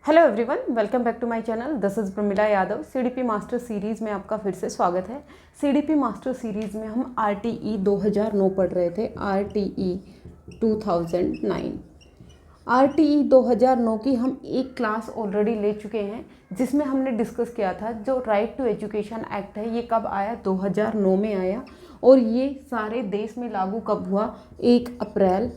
Hello everyone, welcome back to my channel. This is Pramila Yadav. CDP master series में आपका फिर से स्वागत है। सीडीपी मास्टर सीरीज़ में हम आरटीई 2009 पढ़ रहे थे। आरटीई 2009 आरटीई 2009 की हम एक क्लास ऑलरेडी ले चुके हैं, जिसमें हमने डिस्कस किया था जो राइट टू एजुकेशन एक्ट है ये कब आया, 2009 में आया। और ये सारे देश में लागू कब हुआ, 1 अप्रैल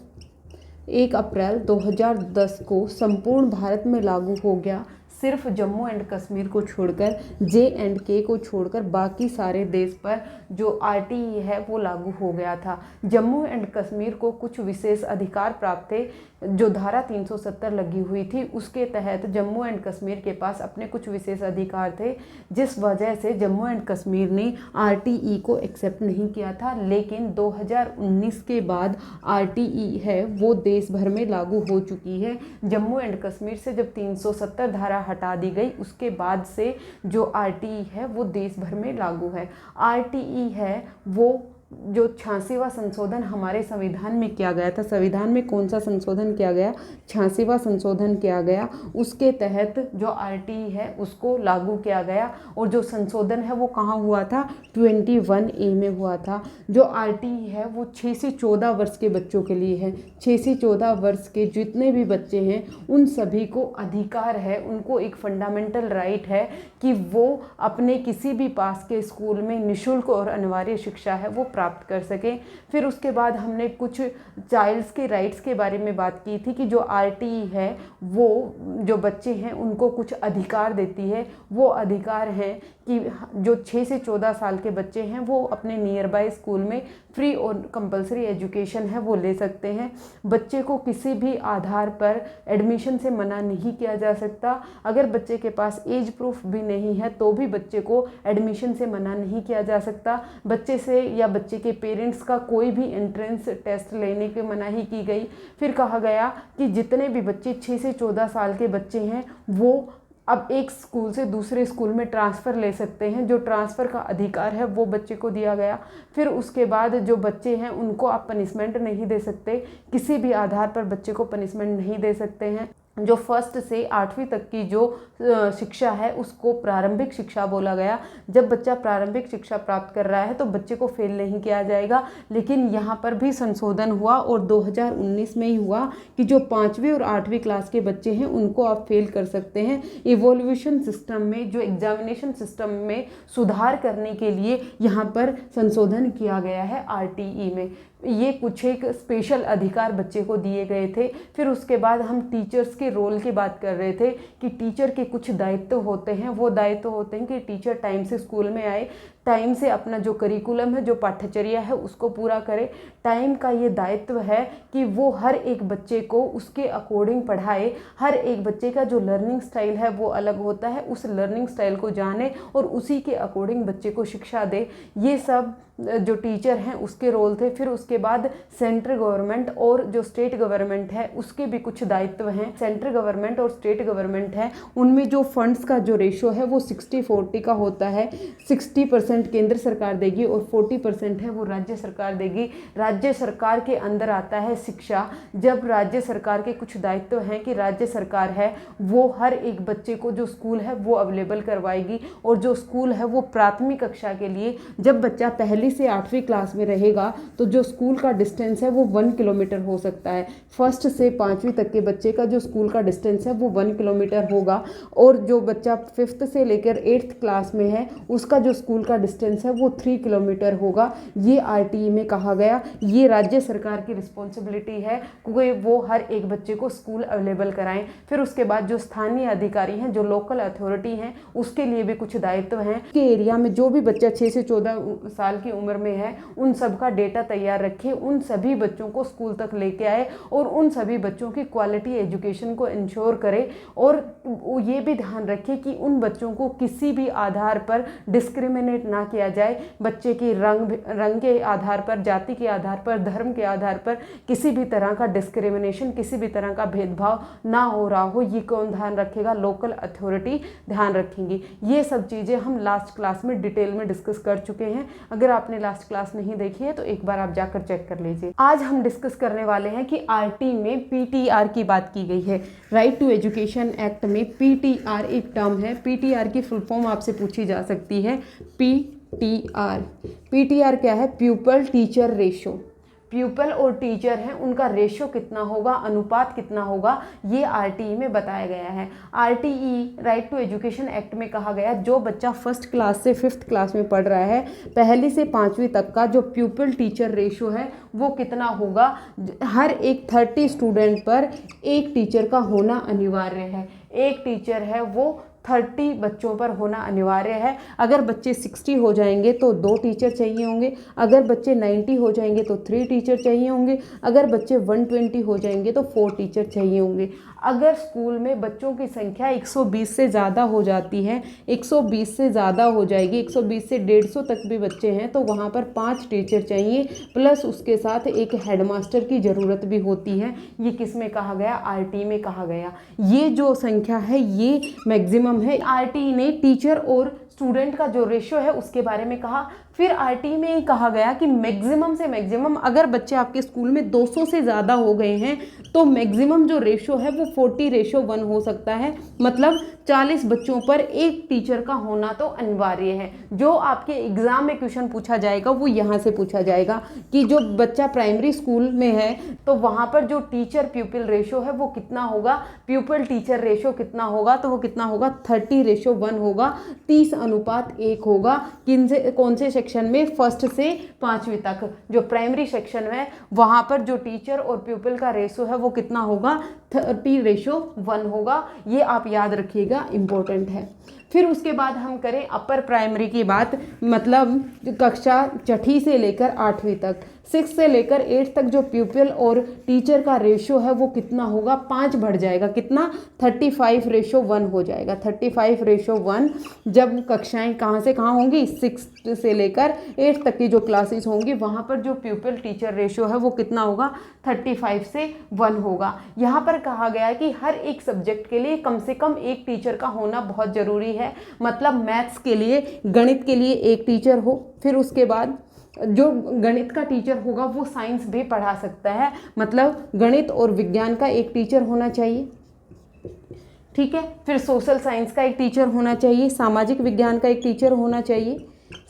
2010 को संपूर्ण भारत में लागू हो गया। सिर्फ जम्मू एंड कश्मीर को छोड़कर, J&K को छोड़कर बाकी सारे देश पर जो आरटीई है वो लागू हो गया था। जम्मू एंड कश्मीर को कुछ विशेष अधिकार प्राप्त थे। जो धारा 370 लगी हुई थी उसके तहत जम्मू एंड कश्मीर के पास अपने कुछ विशेष अधिकार थे, जिस वजह से जम्मू एंड कश्मीर ने आरटीई को एक्सेप्ट नहीं किया था। लेकिन 2019 के बाद आरटीई है वो देश भर में लागू हो चुकी है। जम्मू एंड कश्मीर से जब 370 धारा हटा दी गई उसके बाद से जो आरटीई है वो देश भर में लागू है। आरटीई है वो जो 86वां संशोधन हमारे संविधान में किया गया था। संविधान में कौन सा संशोधन किया गया, 86वां संशोधन किया गया। उसके तहत जो आरटीई है उसको लागू किया गया। और जो संशोधन है वो कहाँ हुआ था, 21A में हुआ था। जो आरटीई है वो 6 से 14 वर्ष के बच्चों के लिए है। 6 से 14 वर्ष के जितने भी बच्चे हैं उन सभी को अधिकार है, उनको एक फंडामेंटल राइट है कि वो अपने किसी भी पास के स्कूल में निःशुल्क और अनिवार्य शिक्षा है वो प्राप्त कर सकें। फिर उसके बाद हमने कुछ चाइल्ड्स के राइट्स के बारे में बात की थी कि जो आरटीई है वो जो बच्चे हैं उनको कुछ अधिकार देती है। वो अधिकार हैं कि जो 6 से 14 साल के बच्चे हैं वो अपने नियर बाय स्कूल में फ्री और कंपलसरी एजुकेशन है वो ले सकते हैं। बच्चे को किसी भी आधार पर एडमिशन से मना नहीं किया जा सकता। अगर बच्चे के पास एज प्रूफ भी नहीं है तो भी बच्चे को एडमिशन से मना नहीं किया जा सकता। बच्चे से या बच्चे के पेरेंट्स का कोई भी एंट्रेंस टेस्ट लेने की मनाही की गई। फिर कहा गया कि जितने भी बच्चे 6 से 14 साल के बच्चे हैं वो अब एक स्कूल से दूसरे स्कूल में ट्रांसफ़र ले सकते हैं। जो ट्रांसफ़र का अधिकार है वो बच्चे को दिया गया। फिर उसके बाद जो बच्चे हैं उनको आप पनिशमेंट नहीं दे सकते, किसी भी आधार पर बच्चे को पनिशमेंट नहीं दे सकते हैं। जो 1st से 8वीं तक की जो शिक्षा है उसको प्रारंभिक शिक्षा बोला गया। जब बच्चा प्रारंभिक शिक्षा प्राप्त कर रहा है तो बच्चे को फेल नहीं किया जाएगा। लेकिन यहाँ पर भी संशोधन हुआ और 2019 में ही हुआ कि जो 5वीं और 8वीं क्लास के बच्चे हैं उनको आप फेल कर सकते हैं। इवोल्यूशन सिस्टम में, जो एग्जामिनेशन सिस्टम में सुधार करने के लिए यहाँ पर संशोधन किया गया है आरटीई में। ये कुछ एक स्पेशल अधिकार बच्चे को दिए गए थे। फिर उसके बाद हम टीचर्स के रोल की बात कर रहे थे कि टीचर के कुछ दायित्व होते हैं। वो दायित्व होते हैं कि टीचर टाइम से स्कूल में आए, टाइम से अपना जो करिकुलम है, जो पाठ्यचर्या है उसको पूरा करे। टाइम का ये दायित्व है कि वो हर एक बच्चे को उसके अकॉर्डिंग पढ़ाए। हर एक बच्चे का जो लर्निंग स्टाइल है वो अलग होता है, उस लर्निंग स्टाइल को जाने और उसी के अकॉर्डिंग बच्चे को शिक्षा दे। ये सब जो टीचर हैं उसके रोल थे। फिर उसके बाद सेंट्रल गवर्नमेंट और जो स्टेट गवर्नमेंट है उसके भी कुछ दायित्व हैं। सेंट्रल गवर्नमेंट और स्टेट गवर्नमेंट है उनमें जो फंड्स का जो रेशो है वो 60-40 का होता है। 60% केंद्र सरकार देगी और 40% है वो राज्य सरकार देगी। राज्य सरकार के अंदर आता है शिक्षा। जब राज्य सरकार के कुछ दायित्व हैं कि राज्य सरकार है वो हर एक बच्चे को जो स्कूल है वो अवेलेबल करवाएगी। और जो स्कूल है वो प्राथमिक कक्षा के लिए, जब बच्चा पहली से 8वीं क्लास में रहेगा तो जो स्कूल का डिस्टेंस है वो 1 किलोमीटर हो सकता है। 1st से 5वीं तक के बच्चे का जो स्कूल का डिस्टेंस है वो 1 किलोमीटर होगा। और जो बच्चा 5th से लेकर 8th क्लास में है उसका जो स्कूल का डिस्टेंस है वो 3 किलोमीटर होगा। ये आरटीई में कहा गया। ये राज्य सरकार की रिस्पॉन्सिबिलिटी है कि वो हर एक बच्चे को स्कूल अवेलेबल कराएं। फिर उसके बाद जो स्थानीय अधिकारी हैं, जो लोकल अथॉरिटी हैं, उसके लिए भी कुछ दायित्व हैं कि एरिया में जो भी बच्चा 6 से 14 साल की उम्र में है उन सब का डेटा तैयार रखे, उन सभी बच्चों को स्कूल तक लेके आए और उन सभी बच्चों की क्वालिटी एजुकेशन को इंश्योर करे। और ये भी ध्यान रखे कि उन बच्चों को किसी भी आधार पर डिस्क्रिमिनेट ना किया जाए, बच्चे की रंग के आधार पर, जाति के आधार पर, धर्म के आधार पर किसी भी तरह का डिस्क्रिमिनेशन, किसी भी तरह का भेदभाव ना हो रहा हो, ये कौन ध्यान रखेगा? लोकल अथॉरिटी ध्यान रखेंगी। ये सब चीज़ें हम लास्ट क्लास में डिटेल में डिस्कस कर चुके हैं। अगर आपने लास्ट क्लास नहीं देखी है तो एक बार आप जाकर चेक कर लीजिए। आज हम डिस्कस करने वाले हैं कि आरटी में पीटीआर की बात की गई है। राइट टू एजुकेशन एक्ट में पीटीआर एक टर्म है। पीटीआर की फुल फॉर्म आपसे पूछी जा सकती है। पीटीआर क्या है? Pupil teacher ratio. प्यूपल और टीचर हैं, उनका रेशो कितना होगा, अनुपात कितना होगा, ये आरटीई में बताया गया है। RTE right to education act में कहा गया जो बच्चा फर्स्ट क्लास से फिफ्थ क्लास में पढ़ रहा है, पहली से पाँचवीं तक का जो प्यूपल टीचर रेशो है वो कितना होगा, हर एक 30 स्टूडेंट पर एक टीचर का होना अनिवार्य है। एक टीचर है वो 30 बच्चों पर होना अनिवार्य है। अगर बच्चे 60 हो जाएंगे तो 2 टीचर चाहिए होंगे, अगर बच्चे 90 हो जाएंगे तो 3 टीचर चाहिए होंगे, अगर बच्चे 120 हो जाएंगे तो 4 टीचर चाहिए होंगे। अगर स्कूल में बच्चों की संख्या 120 से ज़्यादा हो जाती है, 120 से ज़्यादा हो जाएगी, 120 से 150 तक भी बच्चे हैं तो वहाँ पर 5 टीचर चाहिए, प्लस उसके साथ एक हेडमास्टर की ज़रूरत भी होती है। ये किस में कहा गया? आरटी में कहा गया। ये जो संख्या है ये मैक्सिमम है। आरटी ने टीचर और स्टूडेंट का जो रेशो है उसके बारे में कहा। फिर आरटी में कहा गया कि मैक्सिमम से मैक्सिमम अगर बच्चे आपके स्कूल में 200 से ज़्यादा हो गए हैं तो मैक्सिमम जो रेशो है वो 40:1 हो सकता है। मतलब 40 बच्चों पर एक टीचर का होना तो अनिवार्य है। जो आपके एग्जाम में क्वेश्चन पूछा जाएगा वो यहाँ से पूछा जाएगा कि जो बच्चा प्राइमरी स्कूल में है तो वहाँ पर जो टीचर प्यूपिल रेशो है वो कितना होगा, प्यूपिल टीचर रेशो कितना होगा, तो वो कितना होगा? 30:1 होगा। 30:1 होगा। कौन से सेक्शन में? फर्स्ट से 5वीं तक जो प्राइमरी सेक्शन है वहाँ पर जो टीचर और प्यूपिल का रेशो है वो कितना होगा? 30:1 होगा। ये आप याद रखिएगा, इम्पोर्टेंट है। फिर उसके बाद हम करें अपर प्राइमरी की बात, मतलब कक्षा 6ठी से लेकर 8वीं तक, 6 से लेकर 8 तक जो प्यूपिल और टीचर का रेशो है वो कितना होगा? 5 बढ़ जाएगा। कितना? 35:1 हो जाएगा। 35:1 जब कक्षाएं कहाँ से कहाँ होंगी? 6 से लेकर 8 तक की जो क्लासेस होंगी वहाँ पर जो प्यूपिल टीचर रेशो है वो कितना होगा? 35:1 होगा। यहाँ पर कहा गया है कि हर एक सब्जेक्ट के लिए कम से कम एक टीचर का होना बहुत ज़रूरी है। मतलब मैथ्स के लिए, गणित के लिए एक टीचर हो, फिर उसके बाद जो गणित का टीचर होगा वो साइंस भी पढ़ा सकता है। मतलब गणित और विज्ञान का एक टीचर होना चाहिए, ठीक है। फिर सोशल साइंस का एक टीचर होना चाहिए, सामाजिक विज्ञान का एक टीचर होना चाहिए,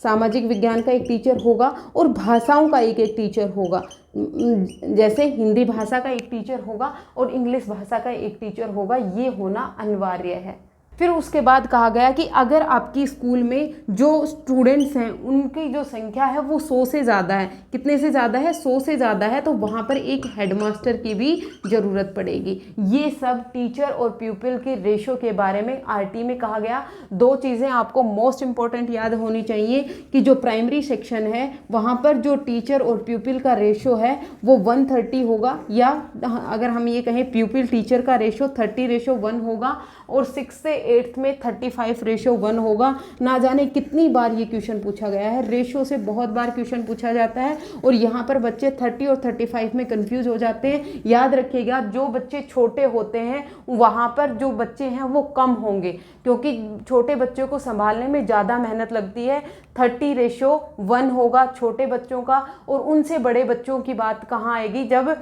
सामाजिक विज्ञान का एक टीचर होगा, और भाषाओं का एक टीचर होगा। जैसे हिंदी भाषा का एक टीचर होगा और इंग्लिश भाषा का एक टीचर होगा। ये होना अनिवार्य है। फिर उसके बाद कहा गया कि अगर आपकी स्कूल में जो स्टूडेंट्स हैं उनकी जो संख्या है वो 100 से ज़्यादा है, कितने से ज़्यादा है? 100 से ज़्यादा है, तो वहाँ पर एक हेडमास्टर की भी ज़रूरत पड़ेगी। ये सब टीचर और प्यूपिल के रेशो के बारे में आरटी में कहा गया। 2 चीज़ें आपको मोस्ट इम्पॉर्टेंट याद होनी चाहिए कि जो प्राइमरी सेक्शन है वहाँ पर जो टीचर और प्यूपिल का रेशो है वो 130 होगा, या अगर हम ये कहें प्यूपिल टीचर का रेशो 30:1 होगा, और 6 से 8th में 35:1 होगा। ना जाने कितनी बार ये क्वेश्चन पूछा गया है, रेशो से बहुत बार क्वेश्चन पूछा जाता है और यहाँ पर बच्चे 30 और 35 में कंफ्यूज हो जाते हैं। याद रखिएगा, जो बच्चे छोटे होते हैं वहाँ पर जो बच्चे हैं वो कम होंगे, क्योंकि छोटे बच्चों को संभालने में ज़्यादा मेहनत लगती है। 30:1 होगा छोटे बच्चों का, और उनसे बड़े बच्चों की बात कहाँ आएगी? जब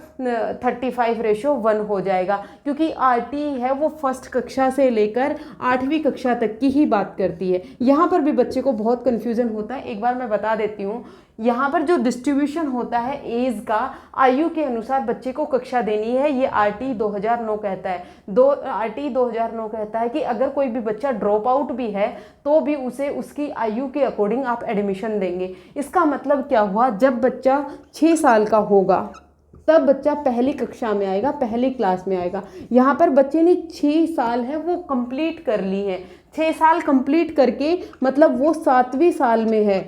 35:1 हो जाएगा, क्योंकि आरटी है वो फर्स्ट कक्षा से लेकर 8वीं कक्षा तक की ही बात करती है। यहाँ पर भी बच्चे को बहुत कन्फ्यूज़न होता है। एक बार मैं बता देती हूँ, यहाँ पर जो डिस्ट्रीब्यूशन होता है एज का, आयु के अनुसार बच्चे को कक्षा देनी है, ये आरटी 2009 कहता है। आरटी 2009 कहता है कि अगर कोई भी बच्चा ड्रॉप आउट भी है तो भी उसे उसकी आयु के अकॉर्डिंग आप एडमिशन देंगे। इसका मतलब क्या हुआ? जब बच्चा 6 साल का होगा तब बच्चा पहली कक्षा में आएगा, पहली क्लास में आएगा। यहाँ पर बच्चे ने 6 साल है वो कंप्लीट कर ली है। 6 साल कंप्लीट करके मतलब वो 7वीं साल में है।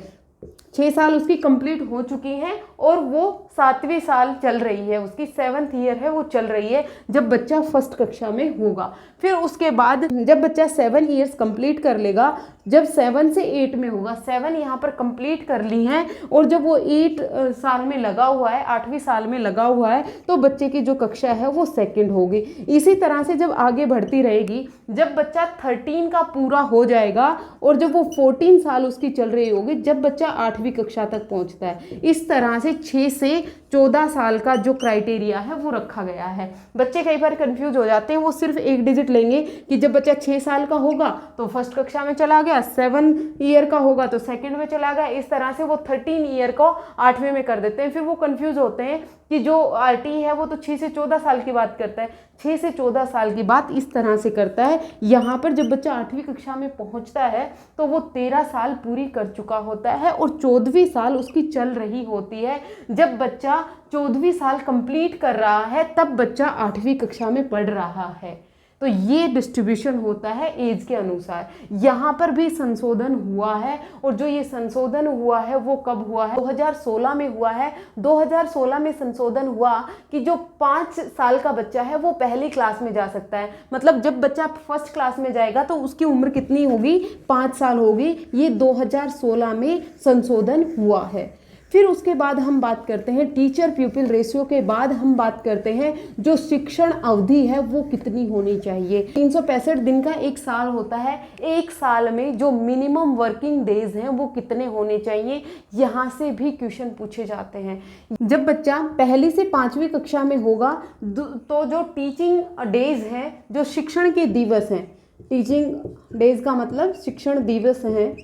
6 साल उसकी कंप्लीट हो चुकी हैं और वो 7वीं साल चल रही है, उसकी 7th ईयर है वो चल रही है जब बच्चा फर्स्ट कक्षा में होगा। फिर उसके बाद जब बच्चा 7 ईयर्स कंप्लीट कर लेगा, जब 7 से 8 में होगा, 7 यहाँ पर कंप्लीट कर ली हैं और जब वो 8 साल में लगा हुआ है, 8वीं साल में लगा हुआ है, तो बच्चे की जो कक्षा है वो सेकंड होगी। इसी तरह से जब आगे बढ़ती रहेगी, जब बच्चा 13 का पूरा हो जाएगा और जब वो 14 साल उसकी चल रही होगी, जब बच्चा 8वीं कक्षा तक पहुंचता है। इस तरह से 6 से 14 साल का जो क्राइटेरिया है वो रखा गया है। बच्चे कई बार कंफ्यूज हो जाते हैं, वो सिर्फ एक डिजिट लेंगे कि जब बच्चा 6 साल का होगा तो फर्स्ट कक्षा में चला गया, 7 ईयर का होगा तो सेकंड में चला गया। इस तरह से वो 13 ईयर को 8वें में कर देते हैं। फिर वो कंफ्यूज होते हैं कि जो आरटी है वो तो 6 से 14 साल की बात करता है, 6 से 14 साल की बात इस तरह से करता है। यहाँ पर जब बच्चा 8वीं कक्षा में पहुँचता है तो वो 13 साल पूरी कर चुका होता है और 14वीं साल उसकी चल रही होती है। जब बच्चा 14वीं साल कंप्लीट कर रहा है तब बच्चा 8वीं कक्षा में पढ़ रहा है। तो ये डिस्ट्रीब्यूशन होता है एज के अनुसार। यहाँ पर भी संशोधन हुआ है और जो ये संशोधन हुआ है वो कब हुआ है? 2016 में हुआ है। 2016 में संशोधन हुआ कि जो 5 साल का बच्चा है वो पहली क्लास में जा सकता है। मतलब जब बच्चा फर्स्ट क्लास में जाएगा तो उसकी उम्र कितनी होगी? 5 साल होगी। ये 2016 में संशोधन हुआ है। फिर उसके बाद हम बात करते हैं टीचर प्यूपिल रेशियो के बाद हम बात करते हैं जो शिक्षण अवधि है वो कितनी होनी चाहिए। 365 दिन का एक साल होता है। एक साल में जो मिनिमम वर्किंग डेज हैं वो कितने होने चाहिए, यहाँ से भी क्वेश्चन पूछे जाते हैं। जब बच्चा पहली से 5वीं कक्षा में होगा तो जो टीचिंग डेज हैं, जो शिक्षण के दिवस हैं, टीचिंग डेज का मतलब शिक्षण दिवस हैं,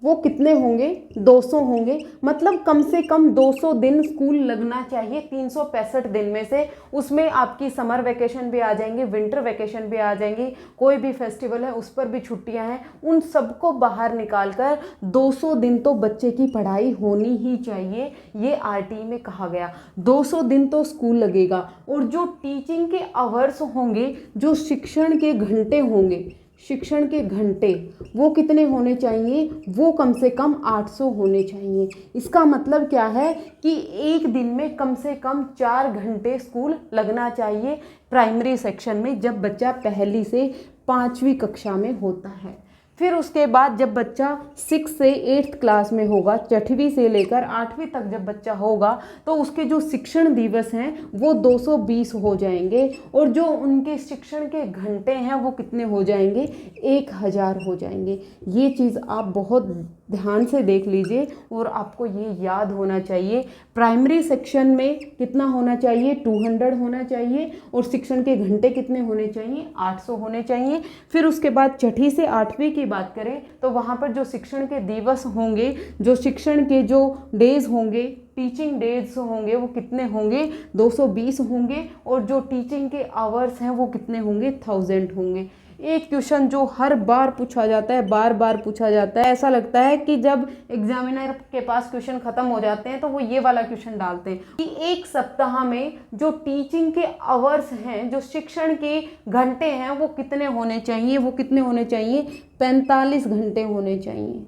वो कितने होंगे? 200 होंगे। मतलब कम से कम 200 दिन स्कूल लगना चाहिए 365 दिन में से। उसमें आपकी समर वेकेशन भी आ जाएंगे, विंटर वेकेशन भी आ जाएंगी, कोई भी फेस्टिवल है उस पर भी छुट्टियां हैं, उन सबको बाहर निकाल कर 200 दिन तो बच्चे की पढ़ाई होनी ही चाहिए। ये आरटी में कहा गया 200 दिन तो स्कूल लगेगा। और जो टीचिंग के आवर्स होंगे, जो शिक्षण के घंटे होंगे, शिक्षण के घंटे वो कितने होने चाहिए? वो कम से कम 800 होने चाहिए। इसका मतलब क्या है कि एक दिन में कम से कम 4 घंटे स्कूल लगना चाहिए प्राइमरी सेक्शन में, जब बच्चा पहली से 5वीं कक्षा में होता है। फिर उसके बाद जब बच्चा 6 से 8th क्लास में होगा, 6वीं से लेकर 8वीं तक जब बच्चा होगा तो उसके जो शिक्षण दिवस हैं वो 220 हो जाएंगे और जो उनके शिक्षण के घंटे हैं वो कितने हो जाएंगे? 1000 हो जाएंगे। ये चीज़ आप बहुत ध्यान से देख लीजिए और आपको ये याद होना चाहिए। प्राइमरी सेक्शन में कितना होना चाहिए? 200 होना चाहिए। और शिक्षण के घंटे कितने होने चाहिए? 800 होने चाहिए। फिर उसके बाद 6ठी से 8वीं की बात करें तो वहाँ पर जो शिक्षण के दिवस होंगे, जो शिक्षण के जो डेज होंगे, टीचिंग डेज होंगे, वो कितने होंगे? 220 होंगे। और जो टीचिंग के आवर्स हैं वो कितने होंगे? 1000 होंगे। एक क्वेश्चन जो हर बार पूछा जाता है, बार बार पूछा जाता है, ऐसा लगता है कि जब एग्जामिनर के पास क्वेश्चन खत्म हो जाते हैं तो वो ये वाला क्वेश्चन डालते हैं कि एक सप्ताह में जो टीचिंग के आवर्स हैं, जो शिक्षण के घंटे हैं वो कितने होने चाहिए? वो कितने होने चाहिए? 45 घंटे होने चाहिए।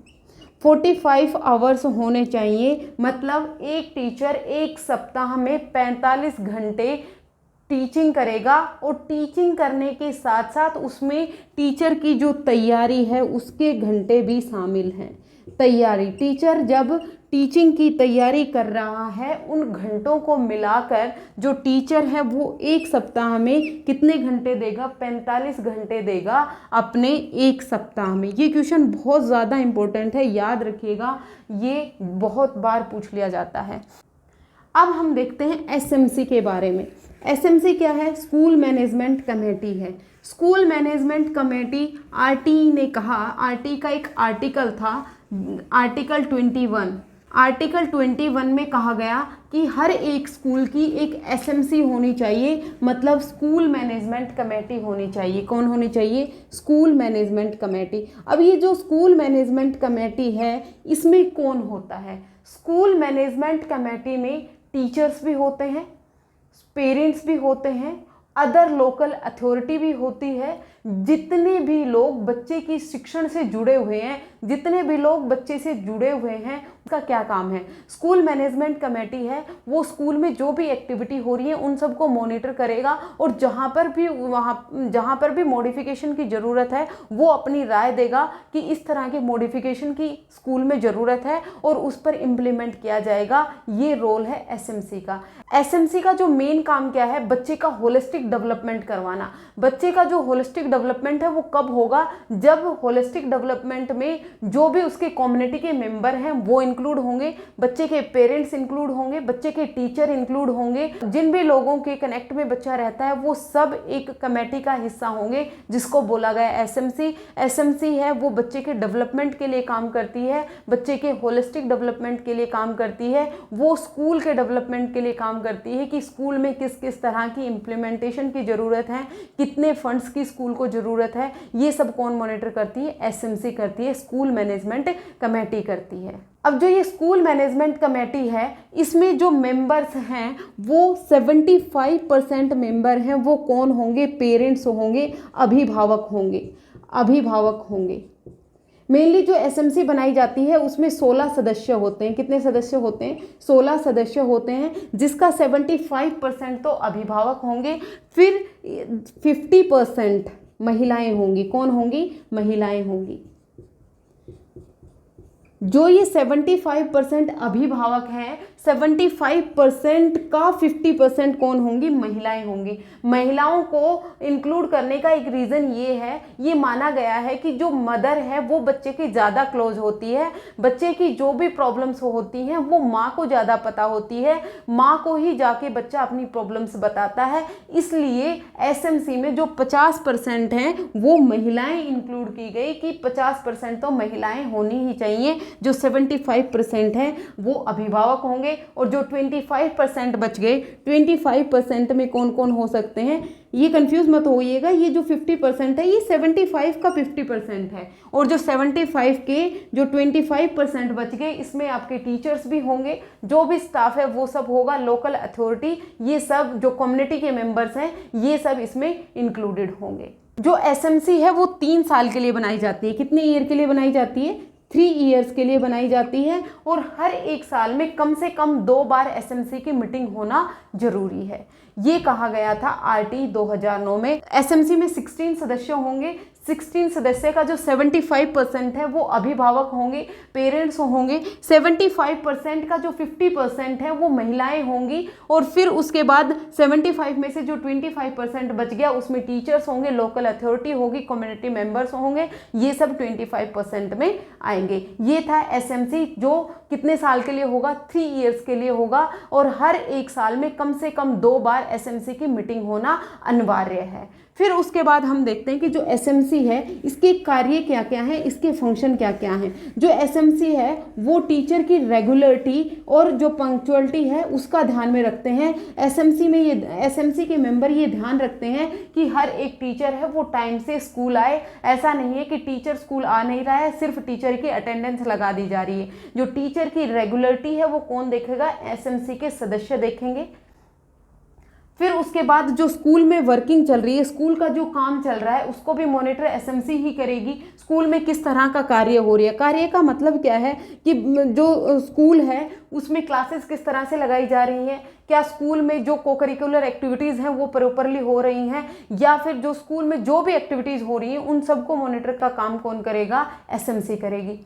45 आवर्स होने चाहिए। मतलब एक टीचर एक सप्ताह में 45 घंटे टीचिंग करेगा और टीचिंग करने के साथ साथ उसमें टीचर की जो तैयारी है उसके घंटे भी शामिल हैं। तैयारी, टीचर जब टीचिंग की तैयारी कर रहा है उन घंटों को मिलाकर जो टीचर है वो एक सप्ताह में कितने घंटे देगा? 45 घंटे देगा अपने एक सप्ताह में। ये क्वेश्चन बहुत ज़्यादा इम्पोर्टेंट है, याद रखिएगा, ये बहुत बार पूछ लिया जाता है। अब हम देखते हैं एसएमसी के बारे में। एसएमसी क्या है? स्कूल मैनेजमेंट कमेटी है। स्कूल मैनेजमेंट कमेटी, आरटी ने कहा, आरटी का एक आर्टिकल था, आर्टिकल 21। आर्टिकल 21 में कहा गया कि हर एक स्कूल की एक एसएमसी होनी चाहिए, मतलब स्कूल मैनेजमेंट कमेटी होनी चाहिए। कौन होनी चाहिए? School management committee. अब ये जो स्कूल मैनेजमेंट कमेटी है इसमें कौन होता है? स्कूल मैनेजमेंट कमेटी में टीचर्स भी होते हैं, पेरेंट्स भी होते हैं, अदर लोकल अथॉरिटी भी होती है, जितने भी लोग बच्चे की शिक्षण से जुड़े हुए हैं, जितने भी लोग बच्चे से जुड़े हुए हैं, उसका क्या काम है? स्कूल मैनेजमेंट कमेटी है, वो स्कूल में जो भी एक्टिविटी हो रही है उन सबको मॉनिटर करेगा, और जहाँ पर भी मॉडिफिकेशन की ज़रूरत है वो अपनी राय देगा कि इस तरह की मॉडिफिकेशन की स्कूल में ज़रूरत है और उस पर इम्प्लीमेंट किया जाएगा। ये रोल है एसएमसी का। एसएमसी का जो मेन काम क्या है? बच्चे का होलिस्टिक डेवलपमेंट करवाना। बच्चे का जो होलिस्टिक डेवलपमेंट है वो कब होगा? जब होलिस्टिक डेवलपमेंट में जो भी उसके कम्युनिटी के मेंबर हैं वो इंक्लूड होंगे, बच्चे के पेरेंट्स इंक्लूड होंगे, बच्चे के टीचर इंक्लूड होंगे, जिन भी लोगों के कनेक्ट में बच्चा रहता है वो सब एक कमेटी का हिस्सा होंगे, जिसको बोला गया एसएमसी। एसएमसी है वो बच्चे के डेवलपमेंट के लिए काम करती है, बच्चे के होलिस्टिक डेवलपमेंट के लिए काम करती है, वो स्कूल के डेवलपमेंट के लिए काम करती है कि स्कूल में किस किस तरह की इम्प्लीमेंटेशन की ज़रूरत है, कितने फंड्स की स्कूल को ज़रूरत है, ये सब कौन मॉनिटर करती है? एसएमसी करती है, स्कूल मैनेजमेंट कमेटी करती है। अब जो ये स्कूल मैनेजमेंट कमेटी है, इसमें जो मेंबर्स हैं वो 75% मेंबर हैं, वो कौन होंगे? पेरेंट्स होंगे, अभिभावक होंगे। मेनली जो एसएमसी बनाई जाती है उसमें 16 सदस्य होते हैं। कितने सदस्य होते हैं? 16 सदस्य होते हैं, जिसका 75% तो अभिभावक होंगे, फिर 50% महिलाएं होंगी। कौन होंगी? महिलाएं होंगी। जो ये 75% अभिभावक हैं, 75% का 50% कौन होंगी? महिलाएं होंगी। महिलाओं को इंक्लूड करने का एक रीज़न ये है, ये माना गया है कि जो मदर है वो बच्चे के ज़्यादा क्लोज होती है, बच्चे की जो भी प्रॉब्लम्स होती हैं वो माँ को ज़्यादा पता होती है, माँ को ही जाके बच्चा अपनी प्रॉब्लम्स बताता है। इसलिए एसएमसी में जो 50% हैं वो महिलाएं इंक्लूड की गई कि 50% तो महिलाएं होनी ही चाहिए। जो 75% हैं वो अभिभावक होंगे, और जो 25% बच गए, 25% में कौन कौन हो सकते हैं? ये कंफ्यूज मत होइएगा, ये जो 50% है ये 75 का 50% है, और जो 75 के जो 25% बच गए, इसमें आपके टीचर्स भी होंगे, जो भी स्टाफ है वो सब होगा, लोकल अथॉरिटी, ये सब जो कम्युनिटी के मेंबर्स हैं ये सब इसमें इंक्लूडेड होंगे। जो एसएमसी है वो 3 साल के लिए बनाई जाती है। कितने ईयर के लिए बनाई जाती है? 3 इयर्स के लिए बनाई जाती है, और हर एक साल में कम से कम 2 बार एसएमसी की मीटिंग होना जरूरी है। ये कहा गया था आरटी 2009 में। एसएमसी में 16 सदस्य होंगे। 16 सदस्य का जो 75% है वो अभिभावक होंगे, पेरेंट्स होंगे। 75% का जो 50% है वो महिलाएं होंगी, और फिर उसके बाद 75 में से जो 25% बच गया उसमें टीचर्स होंगे, लोकल अथॉरिटी होगी, कम्युनिटी मेंबर्स होंगे, ये सब 25% में आएंगे। ये था एसएमसी, जो कितने साल के लिए होगा? 3 इयर्स के लिए होगा, और हर एक साल में कम से कम 2 बार एसएमसी की मीटिंग होना अनिवार्य है। फिर उसके बाद हम देखते हैं कि जो एसएमसी है इसके कार्य क्या क्या हैं, इसके फंक्शन क्या क्या हैं। जो एसएमसी है वो टीचर की रेगुलरिटी और जो पंक्चुअलिटी है उसका ध्यान में रखते हैं। एसएमसी के मेंबर ये ध्यान रखते हैं कि हर एक टीचर है वो टाइम से स्कूल आए। ऐसा नहीं है कि टीचर स्कूल आ नहीं रहा है, सिर्फ टीचर की अटेंडेंस लगा दी जा रही है। जो टीचर की रेगुलरिटी है वो कौन देखेगा? एसएमसी के सदस्य देखेंगे। फिर उसके बाद जो स्कूल में वर्किंग चल रही है, स्कूल का जो काम चल रहा है उसको भी मॉनिटर एसएमसी ही करेगी। स्कूल में किस तरह का कार्य हो रही है, कार्य का मतलब क्या है कि जो स्कूल है उसमें क्लासेस किस तरह से लगाई जा रही हैं, क्या स्कूल में जो को करिकुलर एक्टिविटीज़ हैं वो प्रॉपरली हो रही हैं, या फिर जो स्कूल में जो भी एक्टिविटीज़ हो रही हैं उन सबको मॉनिटर का काम कौन करेगा? एसएमसी करेगी।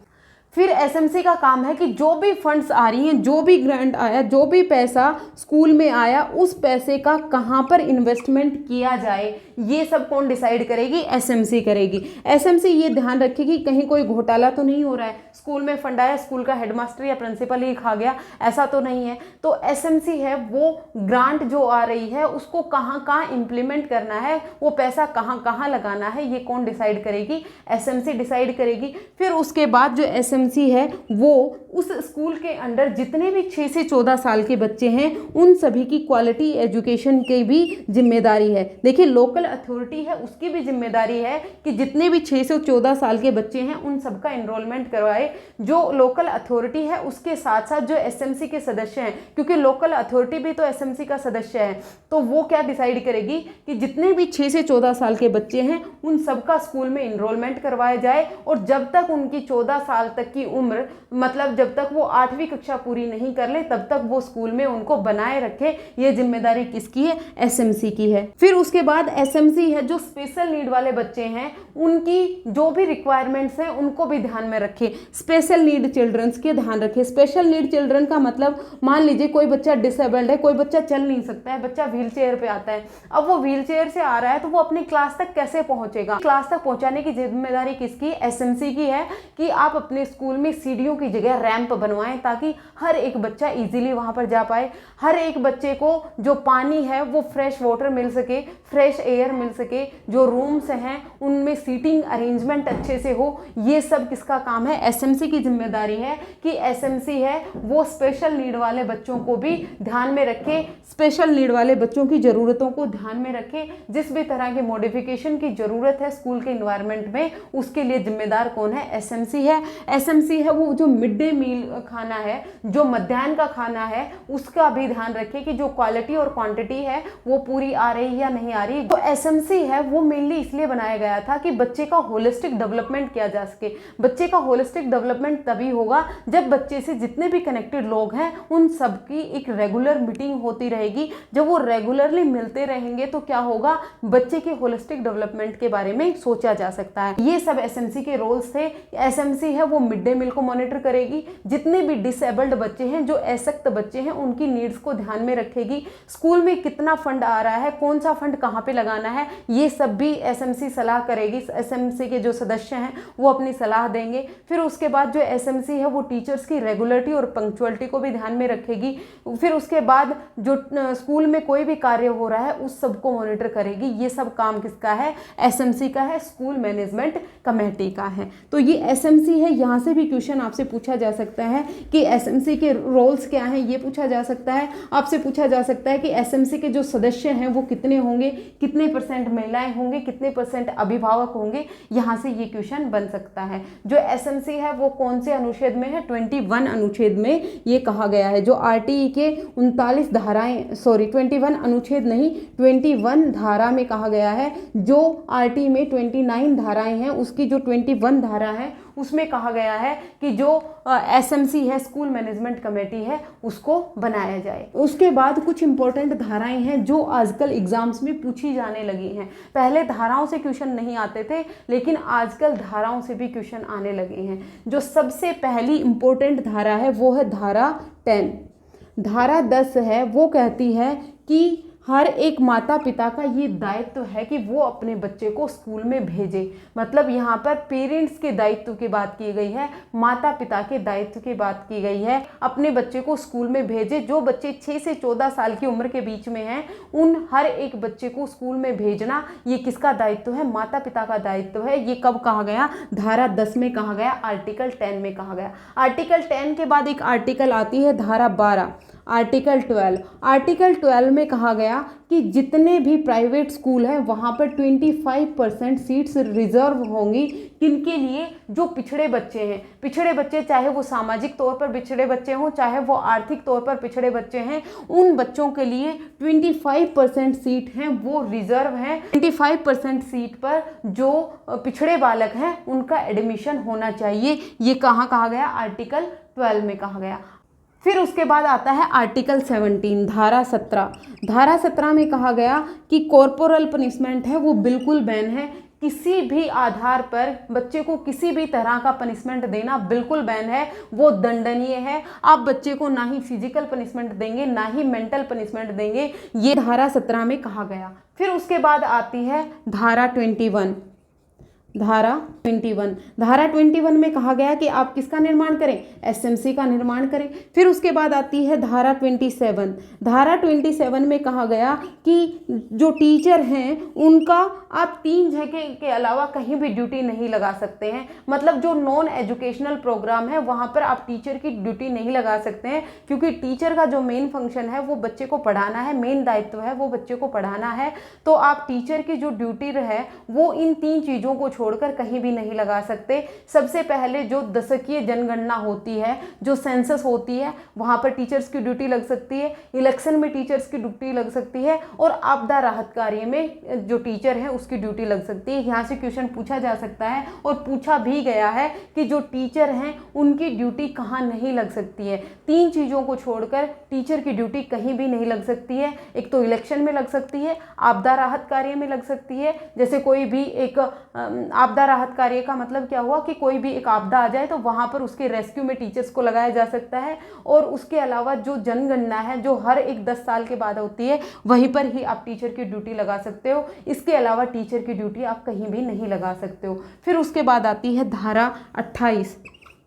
फिर एसएमसी का काम है कि जो भी फंड्स आ रही हैं, जो भी ग्रांट आया, जो भी पैसा स्कूल में आया, उस पैसे का कहाँ पर इन्वेस्टमेंट किया जाए ये सब कौन डिसाइड करेगी? एसएमसी करेगी। एसएमसी ये ध्यान रखेगी कहीं कोई घोटाला तो नहीं हो रहा है, स्कूल में फंड आया, स्कूल का हेडमास्टर या प्रिंसिपल ही खा गया, ऐसा तो नहीं है। तो एसएमसी है वो ग्रांट जो आ रही है उसको कहाँ कहाँ इम्प्लीमेंट करना है, वो पैसा कहाँ कहाँ लगाना है, ये कौन डिसाइड करेगी? एसएमसी डिसाइड करेगी। फिर उसके बाद जो एसएमसी है वो उस स्कूल के अंडर जितने भी 6 से 14 साल के बच्चे हैं उन सभी की क्वालिटी एजुकेशन की भी जिम्मेदारी है। देखिए लोकल लोकल अथॉरिटी है उसकी भी जिम्मेदारी है कि जितने भी 6 से 14 साल के बच्चे हैं उन सबका एनरोलमेंट करवाए। जो लोकल अथॉरिटी है उसके साथ साथ जो एसएमसी के सदस्य हैं, क्योंकि लोकल अथॉरिटी भी तो एसएमसी का सदस्य है, तो वो क्या डिसाइड करेगी कि जितने भी 6 से 14 साल के बच्चे हैं उन सबका स्कूल में एनरोलमेंट करवाया जाए, और जब तक उनकी 14 साल तक की उम्र, मतलब जब तक वो 8वीं कक्षा पूरी नहीं कर ले तब तक वो स्कूल में उनको बनाए रखे। ये जिम्मेदारी किसकी है? एसएमसी की है। फिर उसके बाद एसएमसी है जो स्पेशल नीड वाले बच्चे हैं उनकी जो भी रिक्वायरमेंट्स हैं उनको भी ध्यान में रखे। स्पेशल नीड चिल्ड्रंस के ध्यान रखे। स्पेशल नीड चिल्ड्रन का मतलब मान लीजिए कोई बच्चा डिसेबल्ड है, कोई बच्चा चल नहीं सकता है, बच्चा व्हील चेयर पे आता है। अब वो व्हील चेयर से आ रहा है तो वो अपनी क्लास तक कैसे पहुंचेगा? क्लास तक पहुंचाने की जिम्मेदारी किसकी? एसएमसी की है कि आप अपने स्कूल में सीढ़ियों की जगह रैंप बनवाएं ताकि हर एक बच्चा इजीली वहां पर जा पाए। हर एक बच्चे को जो पानी है वो फ्रेश वाटर मिल सके, फ्रेश एयर मिल सके, जो रूम्स हैं उनमें सीटिंग अरेंजमेंट अच्छे से हो। ये सब किसका काम है? एसएमसी की जिम्मेदारी है कि एसएमसी है वो स्पेशल नीड वाले बच्चों को भी ध्यान में रखे, स्पेशल नीड वाले बच्चों की ज़रूरतों को ध्यान में रखे। जिस भी तरह के मॉडिफिकेशन की ज़रूरत है स्कूल के इन्वायरमेंट में उसके लिए जिम्मेदार कौन है? एसएमसी है। एसएमसी है वो जो मिड डे मील खाना है, जो मध्याह्न का खाना है, उसका भी ध्यान रखे कि जो क्वालिटी और क्वांटिटी है वो पूरी आ रही या नहीं आ रही। तो एसएमसी है वो मेनली इसलिए बनाया गया था कि बच्चे का होलिस्टिक डेवलपमेंट किया जा सके। बच्चे का होलिस्टिक डेवलपमेंट तभी होगा जब बच्चे से जितने भी कनेक्टेड लोग हैं उन सबकी एक रेगुलर मीटिंग होती रहेगी। जब वो रेगुलरली मिलते रहेंगे तो क्या होगा? बच्चे के होलिस्टिक डेवलपमेंट के बारे में सोचा जा सकता है। ये सब एसएमसी के रोल्स थे। एसएमसी है वो मिड डे मील को मॉनिटर करेगी, जितने भी डिसेबल्ड बच्चे हैं, जो असक्त बच्चे हैं, उनकी नीड्स को ध्यान में रखेगी। स्कूल में कितना फंड आ रहा है, कौन सा फंड कहाँ पे लगाना है, ये सब भी एसएमसी सलाह करेगी। एसएमसी के जो सदस्य हैं वो अपनी सलाह देंगे। फिर उसके बाद जो एसएमसी है वो टीचर्स की रेगुलरिटी और पंक्चुअलिटी को भी ध्यान में रखेगी। फिर उसके बाद जो स्कूल में कोई भी कार्य हो रहा है उस सब को मॉनिटर करेगी। ये सब काम किसका है? एसएमसी का है, स्कूल मैनेजमेंट कमेटी का है। तो ये एसएमसी है। यहाँ से भी क्वेश्चन आपसे पूछा जा सकता है कि एसएमसी के रोल्स क्या हैं, ये पूछा जा सकता है। आपसे पूछा जा सकता है कि एसएमसी के जो सदस्य हैं वो कितने होंगे, कितने % महिलाएं होंगे, कितने % अभिभावक होंगे। यहाँ से ये क्वेश्चन बन सकता है। जो एसएमसी है वो कौन से अनुच्छेद में है? 21 अनुच्छेद में ये कहा गया है। जो आरटीई के 39 धाराएं, सॉरी 21 अनुच्छेद नहीं, 21 धारा में कहा गया है। जो आरटीई में 29 धाराएं हैं उसकी जो 21 धारा है उसमें कहा गया है कि जो एसएमसी है, स्कूल मैनेजमेंट कमेटी है, उसको बनाया जाए। उसके बाद कुछ इंपॉर्टेंट धाराएं हैं जो आजकल एग्जाम्स में पूछी जाने लगी हैं। पहले धाराओं से क्वेश्चन नहीं आते थे, लेकिन आजकल धाराओं से भी क्वेश्चन आने लगे हैं। जो सबसे पहली इंपॉर्टेंट धारा है वो है धारा 10। धारा 10 है वो कहती है कि हर एक माता पिता का ये दायित्व है कि वो अपने बच्चे को स्कूल में भेजे। मतलब यहाँ पर पेरेंट्स के दायित्व की बात की गई है, माता पिता के दायित्व की बात की गई है। अपने बच्चे को स्कूल में भेजे। जो बच्चे 6 से 14 साल की उम्र के बीच में हैं उन हर एक बच्चे को स्कूल में भेजना ये किसका दायित्व है? माता पिता का दायित्व है। ये कब कहा गया? धारा 10 में कहा गया, आर्टिकल 10 में कहा गया। आर्टिकल 10 के बाद एक आर्टिकल आती है धारा 12, आर्टिकल 12। आर्टिकल 12 में कहा गया कि जितने भी प्राइवेट स्कूल हैं वहाँ पर 25% सीट्स रिजर्व होंगी। किनके लिए? जो पिछड़े बच्चे हैं। पिछड़े बच्चे चाहे वो सामाजिक तौर पर पिछड़े बच्चे हों, चाहे वो आर्थिक तौर पर पिछड़े बच्चे हैं, उन बच्चों के लिए 25% सीट हैं वो रिजर्व हैं। 25% सीट पर जो पिछड़े बालक हैं उनका एडमिशन होना चाहिए। ये कहाँ कहा गया? आर्टिकल 12 में कहा गया। फिर उसके बाद आता है आर्टिकल 17, धारा 17। धारा 17 में कहा गया कि कॉर्पोरल पनिशमेंट है वो बिल्कुल बैन है। किसी भी आधार पर बच्चे को किसी भी तरह का पनिशमेंट देना बिल्कुल बैन है, वो दंडनीय है। आप बच्चे को ना ही फिजिकल पनिशमेंट देंगे ना ही मेंटल पनिशमेंट देंगे। ये धारा 17 में कहा गया। फिर उसके बाद आती है धारा 21। धारा 21। धारा 21 में कहा गया कि आप किसका निर्माण करें, एसएमसी का निर्माण करें। फिर उसके बाद आती है धारा 27। धारा 27 में कहा गया कि जो टीचर हैं उनका आप 3 जगह के अलावा कहीं भी ड्यूटी नहीं लगा सकते हैं। मतलब जो नॉन एजुकेशनल प्रोग्राम है वहाँ पर आप टीचर की ड्यूटी नहीं लगा सकते हैं, क्योंकि टीचर का जो मेन फंक्शन है वो बच्चे को पढ़ाना है, मेन दायित्व है वो बच्चे को पढ़ाना है। तो आप टीचर की जो ड्यूटी है वो इन 3 चीज़ों को छोड़कर कहीं भी नहीं लगा सकते। सबसे पहले जो दशकीय जनगणना होती है, जो सेंसस होती है, वहाँ पर टीचर्स की ड्यूटी लग सकती है। इलेक्शन में टीचर्स की ड्यूटी लग सकती है और आपदा राहत कार्य में जो टीचर है उसकी ड्यूटी लग सकती है। यहाँ से क्वेश्चन पूछा जा सकता है और पूछा भी गया है कि जो टीचर हैं उनकी ड्यूटी कहाँ नहीं लग सकती है। 3 चीज़ों को छोड़कर टीचर की ड्यूटी कहीं भी नहीं लग सकती है। एक तो इलेक्शन में लग सकती है, आपदा राहत कार्य में लग सकती है। जैसे कोई भी एक आपदा राहत कार्य का मतलब क्या हुआ कि कोई भी एक आपदा आ जाए तो वहाँ पर उसके रेस्क्यू में टीचर्स को लगाया जा सकता है। और उसके अलावा जो जनगणना है जो हर एक 10 साल के बाद होती है, वहीं पर ही आप टीचर की ड्यूटी लगा सकते हो। इसके अलावा टीचर की ड्यूटी आप कहीं भी नहीं लगा सकते हो। फिर उसके बाद आती है धारा 28।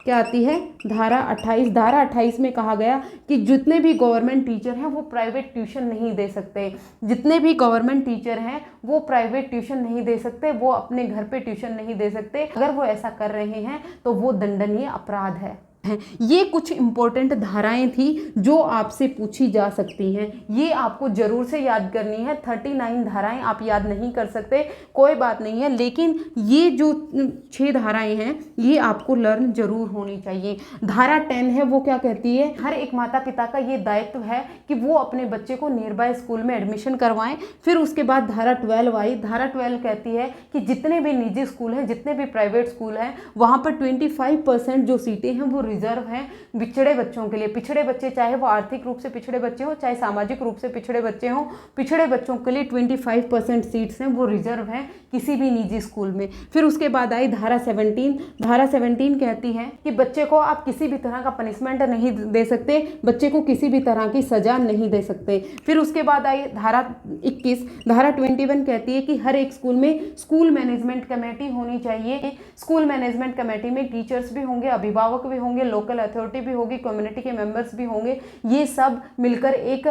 क्या आती है, धारा 28। धारा 28 में कहा गया कि जितने भी गवर्नमेंट टीचर हैं वो प्राइवेट ट्यूशन नहीं दे सकते। जितने भी गवर्नमेंट टीचर हैं वो प्राइवेट ट्यूशन नहीं दे सकते, वो अपने घर पे ट्यूशन नहीं दे सकते। अगर वो ऐसा कर रहे हैं तो वो दंडनीय अपराध है। ये कुछ इंपॉर्टेंट धाराएं थी जो आपसे पूछी जा सकती हैं, ये आपको जरूर से याद करनी है। 39 धाराएं आप याद नहीं कर सकते, कोई बात नहीं है, लेकिन ये जो 6 धाराएं हैं ये आपको लर्न जरूर होनी चाहिए। धारा 10 है, वो क्या कहती है, हर एक माता पिता का ये दायित्व है कि वो अपने बच्चे को नियर बाय स्कूल में एडमिशन करवाएं। फिर उसके बाद धारा 12 आई। धारा 12 कहती है कि जितने भी निजी स्कूल हैं, जितने भी प्राइवेट स्कूल हैं, वहाँ पर 25% जो सीटें हैं वो रिजर्व हैं पिछड़े बच्चों के लिए। पिछड़े बच्चे चाहे वो आर्थिक रूप से पिछड़े बच्चे हो, चाहे सामाजिक रूप से पिछड़े बच्चे हों, पिछड़े बच्चों के लिए 25% सीट्स हैं वो रिजर्व हैं किसी भी निजी स्कूल में। फिर उसके बाद आई धारा 17। धारा 17 कहती है कि बच्चे को आप किसी भी तरह का पनिशमेंट नहीं दे सकते, बच्चे को किसी भी तरह की सजा नहीं दे सकते। फिर उसके बाद आई धारा 21। धारा 21 कहती है कि हर एक स्कूल में स्कूल मैनेजमेंट कमेटी होनी चाहिए। स्कूल मैनेजमेंट कमेटी में टीचर्स भी होंगे, अभिभावक भी होंगे, लोकल अथॉरिटी भी होगी, कम्युनिटी के मेंबर्स भी होंगे। ये सब मिलकर एक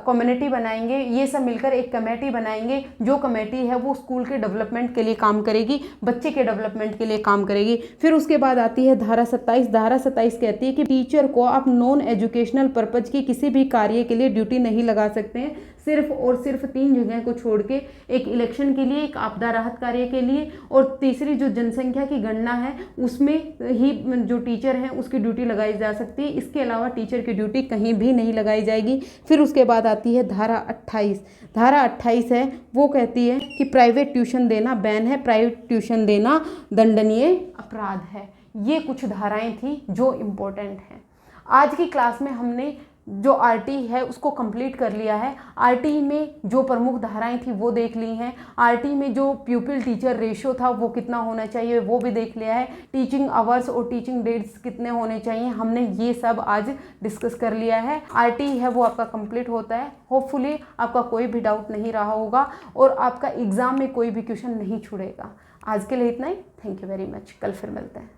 कम्युनिटी बनाएंगे, ये सब मिलकर एक कमेटी बनाएंगे। जो कमेटी है वो स्कूल के डेवलपमेंट के लिए काम करेगी, बच्चे के डेवलपमेंट के लिए काम करेगी। फिर उसके बाद आती है धारा 27। धारा 27 कहती है कि टीचर को आप नॉन एजुकेशनल पर्पज की किसी भी कार्य के लिए ड्यूटी नहीं लगा सकते हैं, सिर्फ और सिर्फ 3 जगह को छोड़ के, एक इलेक्शन के लिए, एक आपदा राहत कार्य के लिए, और तीसरी जो जनसंख्या की गणना है उसमें ही जो टीचर है उसकी ड्यूटी लगाई जा सकती है। इसके अलावा टीचर की ड्यूटी कहीं भी नहीं लगाई जाएगी। फिर उसके बाद आती है धारा 28। धारा 28 है, वो कहती है कि प्राइवेट ट्यूशन देना बैन है, प्राइवेट ट्यूशन देना दंडनीय अपराध है। ये कुछ धाराएं थी जो इम्पोर्टेंट हैं। आज की क्लास में हमने जो आरटी है उसको कंप्लीट कर लिया है। आरटी में जो प्रमुख धाराएं थी वो देख ली हैं। आरटी में जो प्यूपिल टीचर रेशियो था वो कितना होना चाहिए वो भी देख लिया है। टीचिंग आवर्स और टीचिंग डेट्स कितने होने चाहिए हमने ये सब आज डिस्कस कर लिया है। आरटी है वो आपका कंप्लीट होता है। होपफुली आपका कोई भी डाउट नहीं रहा होगा और आपका एग्जाम में कोई भी क्वेश्चन नहीं छूटेगा। आज के लिए इतना ही। Thank you very much. कल फिर मिलते हैं।